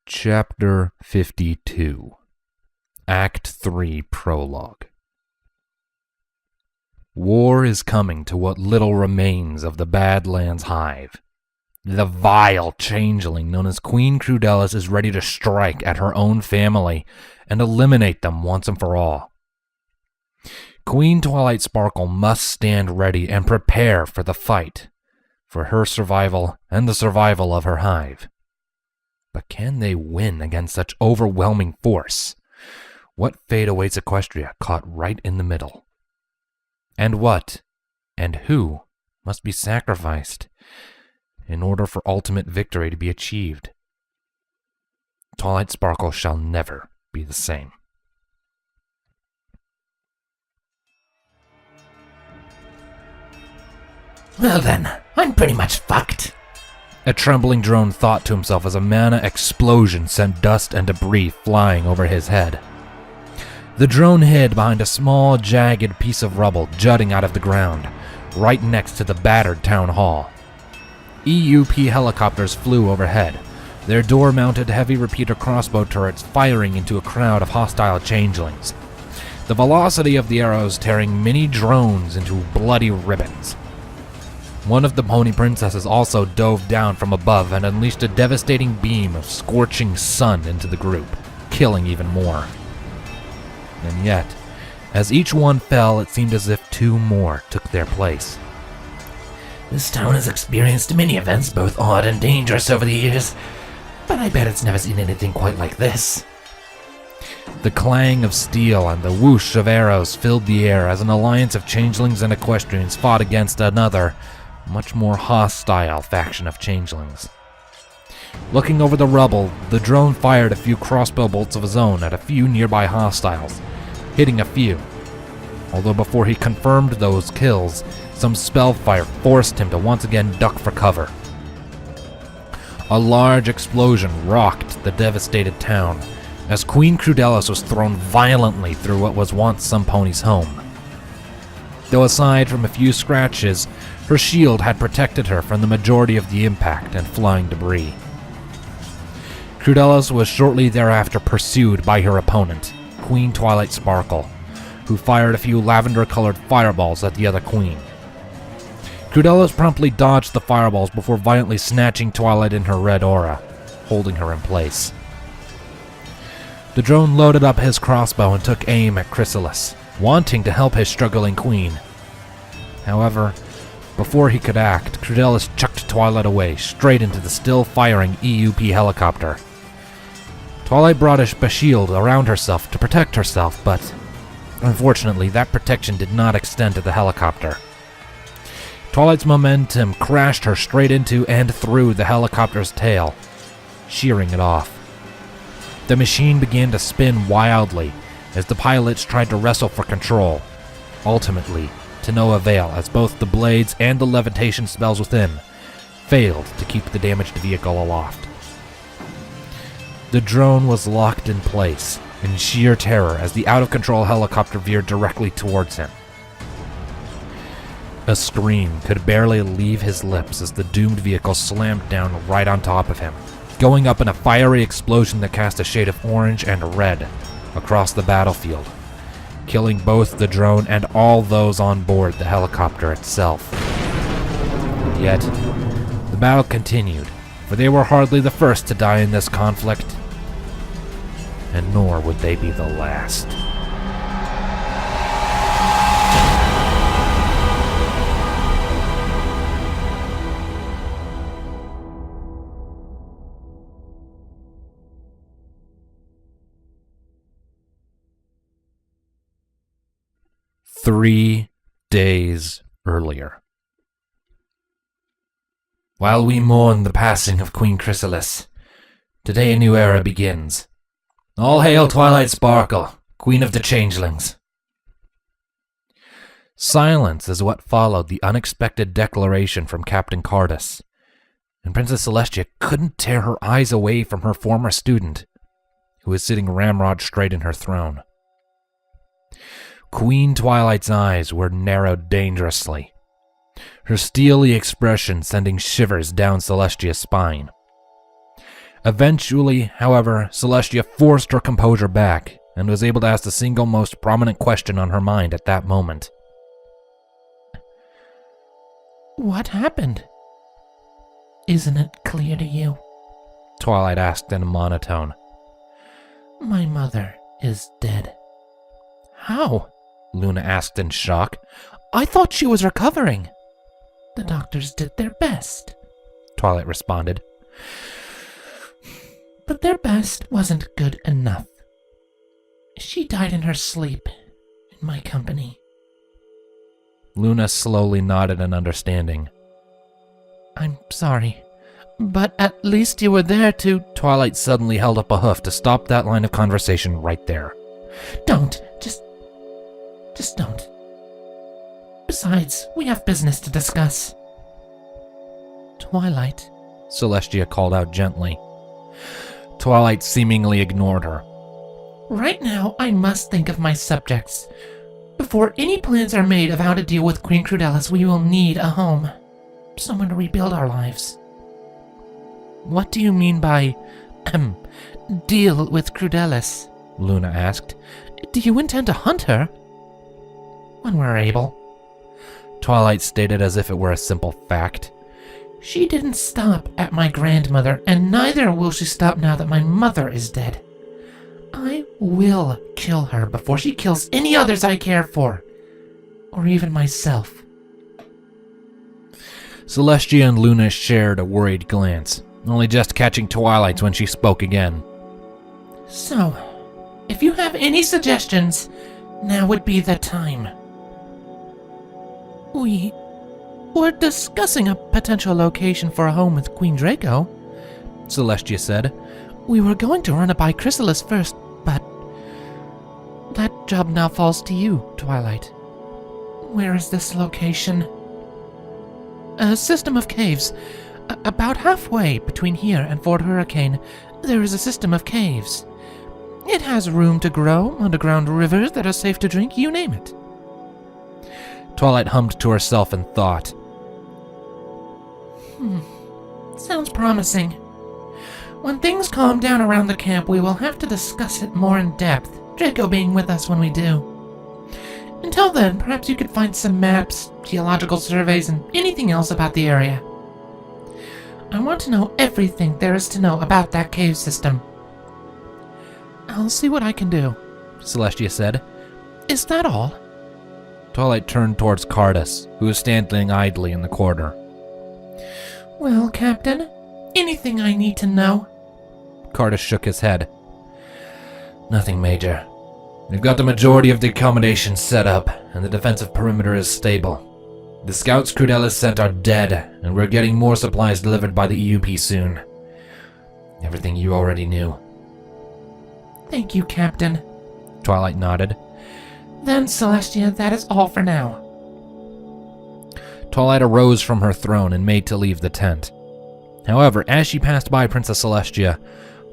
Chapter 52 Act 3 Prologue. War is coming to what little remains of the Badlands Hive. The vile changeling known as Queen Crudellis is ready to strike at her own family and eliminate them once and for all. Queen Twilight Sparkle must stand ready and prepare for the fight, for her survival and the survival of her hive. But can they win against such overwhelming force? What fate awaits Equestria caught right in the middle? And what, and who, must be sacrificed in order for ultimate victory to be achieved? Twilight Sparkle shall never be the same. Well then, I'm pretty much fucked. A trembling drone thought to himself as a mana explosion sent dust and debris flying over his head. The drone hid behind a small, jagged piece of rubble jutting out of the ground, right next to the battered town hall. EUP helicopters flew overhead, their door-mounted heavy repeater crossbow turrets firing into a crowd of hostile changelings, the velocity of the arrows tearing many drones into bloody ribbons. One of the pony princesses also dove down from above and unleashed a devastating beam of scorching sun into the group, killing even more. And yet, as each one fell, it seemed as if two more took their place. This town has experienced many events, both odd and dangerous over the years, but I bet it's never seen anything quite like this. The clang of steel and the whoosh of arrows filled the air as an alliance of changelings and equestrians fought against another, much more hostile faction of changelings. Looking over the rubble, the drone fired a few crossbow bolts of his own at a few nearby hostiles, hitting a few. Although before he confirmed those kills, some spellfire forced him to once again duck for cover. A large explosion rocked the devastated town as Queen Crudellis was thrown violently through what was once some pony's home. Though aside from a few scratches, her shield had protected her from the majority of the impact and flying debris. Crudellis was shortly thereafter pursued by her opponent, Queen Twilight Sparkle, who fired a few lavender-colored fireballs at the other queen. Crudellis promptly dodged the fireballs before violently snatching Twilight in her red aura, holding her in place. The drone loaded up his crossbow and took aim at Chrysalis, wanting to help his struggling queen. However, before he could act, Crudellis chucked Twilight away, straight into the still-firing EUP helicopter. Twilight brought a shield around herself to protect herself, but unfortunately that protection did not extend to the helicopter. Twilight's momentum crashed her straight into and through the helicopter's tail, shearing it off. The machine began to spin wildly as the pilots tried to wrestle for control, ultimately to no avail as both the blades and the levitation spells within failed to keep the damaged vehicle aloft. The drone was locked in place in sheer terror as the out-of-control helicopter veered directly towards him. A scream could barely leave his lips as the doomed vehicle slammed down right on top of him, going up in a fiery explosion that cast a shade of orange and red across the battlefield, killing both the drone and all those on board the helicopter itself. Yet, the battle continued, for they were hardly the first to die in this conflict, and nor would they be the last. Three days earlier. While we mourn the passing of Queen Chrysalis, today a new era begins. All hail Twilight Sparkle, Queen of the Changelings. Silence is what followed the unexpected declaration from Captain Cardus, and Princess Celestia couldn't tear her eyes away from her former student, who was sitting ramrod straight in her throne. Queen Twilight's eyes were narrowed dangerously, her steely expression sending shivers down Celestia's spine. Eventually, however, Celestia forced her composure back and was able to ask the single most prominent question on her mind at that moment. What happened? Isn't it clear to you? Twilight asked in a monotone. My mother is dead. How? Luna asked in shock. I thought she was recovering. The doctors did their best, Twilight responded. But their best wasn't good enough. She died in her sleep, in my company. Luna slowly nodded in understanding. I'm sorry, but at least you were there to... Twilight suddenly held up a hoof to stop that line of conversation right there. Don't. Just don't. Besides, we have business to discuss. Twilight, Celestia called out gently. Twilight seemingly ignored her. Right now, I must think of my subjects. Before any plans are made of how to deal with Queen Crudelis, we will need a home. Someone to rebuild our lives. What do you mean by, deal with Crudelis? Luna asked. Do you intend to hunt her? When we're able. Twilight stated as if it were a simple fact. She didn't stop at my grandmother, and neither will she stop now that my mother is dead. I will kill her before she kills any others I care for, or even myself. Celestia and Luna shared a worried glance, only just catching Twilight's when she spoke again. So, if you have any suggestions, now would be the time. We were discussing a potential location for a home with Queen Draco, Celestia said. We were going to run it by Chrysalis first, but that job now falls to you, Twilight. Where is this location? A system of caves. About halfway between here and Fort Hurricane, there is a system of caves. It has room to grow, underground rivers that are safe to drink, you name it. Twilight hummed to herself in thought. Sounds promising. When things calm down around the camp, we will have to discuss it more in depth, Draco being with us when we do. Until then, perhaps you could find some maps, geological surveys, and anything else about the area. I want to know everything there is to know about that cave system. I'll see what I can do, Celestia said. Is that all? Twilight turned towards Cardus, who was standing idly in the corner. Well, Captain, anything I need to know? Cardus shook his head. Nothing major. We've got the majority of the accommodations set up, and the defensive perimeter is stable. The scouts Crudelis sent are dead, and we're getting more supplies delivered by the EUP soon. Everything you already knew. Thank you, Captain. Twilight nodded. Then, Celestia, that is all for now. Twilight arose from her throne and made to leave the tent. However, as she passed by Princess Celestia,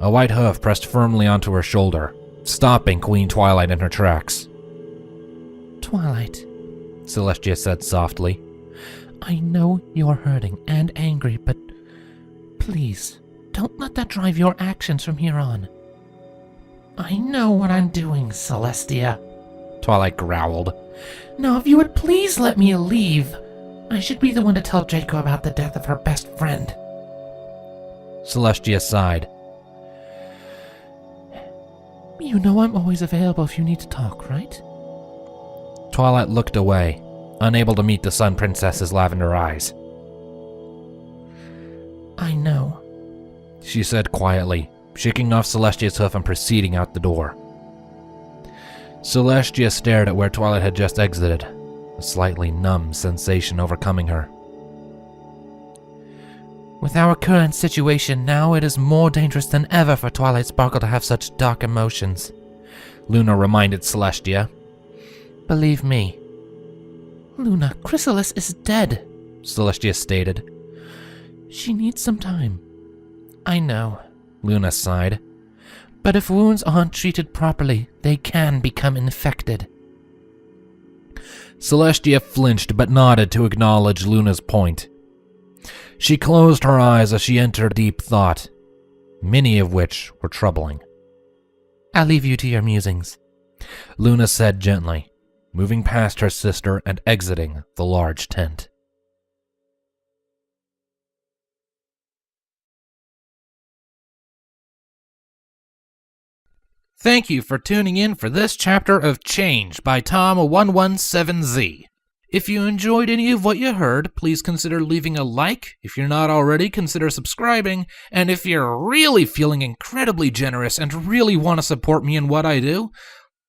a white hoof pressed firmly onto her shoulder, stopping Queen Twilight in her tracks. Twilight, Celestia said softly. I know you're hurting and angry, but please, don't let that drive your actions from here on. I know what I'm doing, Celestia, Twilight growled. Now, if you would please let me leave, I should be the one to tell Draco about the death of her best friend. Celestia sighed. You know I'm always available if you need to talk, right? Twilight looked away, unable to meet the Sun Princess's lavender eyes. I know, she said quietly, shaking off Celestia's hoof and proceeding out the door. Celestia stared at where Twilight had just exited, a slightly numb sensation overcoming her. With our current situation now, it is more dangerous than ever for Twilight Sparkle to have such dark emotions, Luna reminded Celestia. Believe me. Luna, Chrysalis is dead, Celestia stated. She needs some time. I know, Luna sighed. But if wounds aren't treated properly, they can become infected. Celestia flinched but nodded to acknowledge Luna's point. She closed her eyes as she entered deep thought. many of which were troubling. I'll leave you to your musings, Luna said gently, moving past her sister and exiting the large tent. Thank you for tuning in for this chapter of Change by Tom117Z. If you enjoyed any of what you heard, please consider leaving a like. If you're not already, consider subscribing. And if you're really feeling incredibly generous and really want to support me in what I do,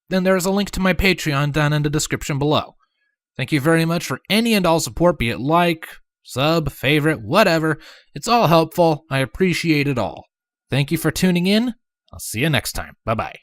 then there's a link to my Patreon down in the description below. Thank you very much for any and all support, be it like, sub, favorite, whatever. It's all helpful. I appreciate it all. Thank you for tuning in. I'll see you next time. Bye-bye.